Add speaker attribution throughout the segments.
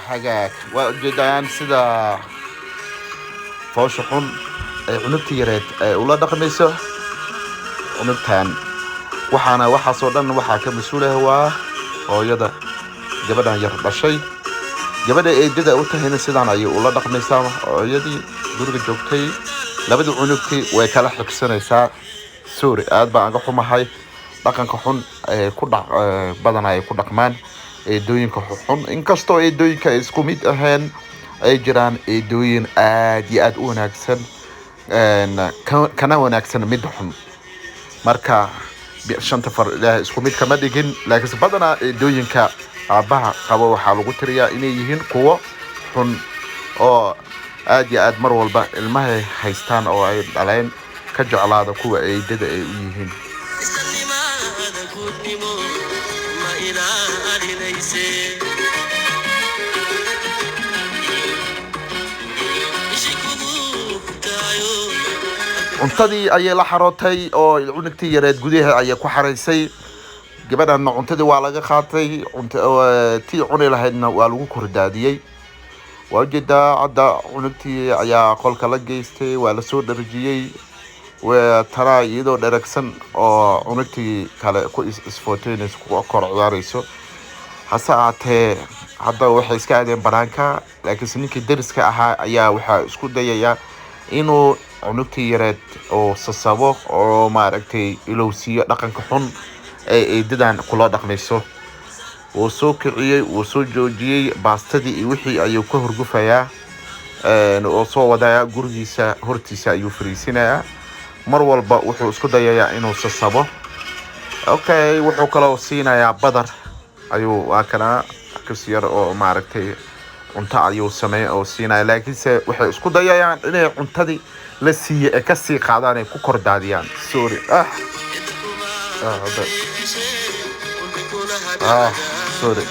Speaker 1: حاجات وجدان سدا فوش حن عنبتي يريد ولا دقميسو عنبتان waxaana waxaas oo dhan waxa ka masuulay waa hooyada gabadhan yar dhashay gabadha eedada u tahayna sidaan ay ula dhaqmaysaa hooyadii guriga joogtay labada cunugtii way kala xigsanaysaa sorry aad baan aga xumahay dhaqanka xun ku dhac badan ay ku dhaqmaan eedooyinka xun inkastoo eedooyinka isku mid ahayn ay jiraan eedooyin aad iyo aad u wanaagsan kana wanaagsan mid xun marka shanta far ilaahay isku mid kama dhigin laakiin badana eedooyinka aabaha qabo waxa lagu tiriyaa inay yihiin kuwo xun oo aad iyo aad mar walba ilmaha haystaan oo ay dhaleen ka jeclaada kuwa eedada ay u yihiin cuntadii ayay la xarootay oo cunugtii yareed gudaha ayay ku xaraysay gabadhan cuntadii waa laga qaatay tii cunay lahaydna waa lagu kordaadiyay wajida hadda cunugtii ayaa qolka la geystay waa la soo dharjiyay tara iyadoo dharagsan oo cunugtii kale ku isfooteynayso ku kor ciyaarayso hase ahaatee hadda waxay iska aadeen banaanka laakiin ninkii dariska ahaa ayaa waxa isku dayaya inuu cunugtii yareed oo sasabo oo maaragtay ilowsiyo dhaqanka xun ee eedadan kula dhaqmayso oo soo kiciyay oo soo joojiyay baastadii iyo wixii ayuu ka horgufayaa oo soo wadaya gurigiisa hortiisa ayuu fariisinayaa mar walba wuxuu isku dayayaa inuu sasabo okay wuxuu kala siinayaa badar ayuu kana kasiyar oo maaragtay cunto ayuu sameeyay oo siinaya laakiinse waxay isku dayayaan inay cuntadii la siiyay ka sii qaadaan ay ku kordaadiyaan sorry sorry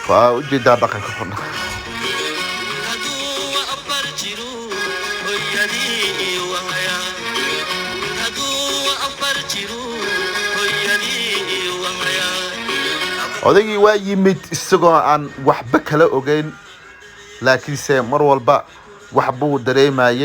Speaker 1: وجد دقنك حنا odagii waa yimid isagoo aan waxba kala ogeyn laakiinse mar walba wax buu dareemayay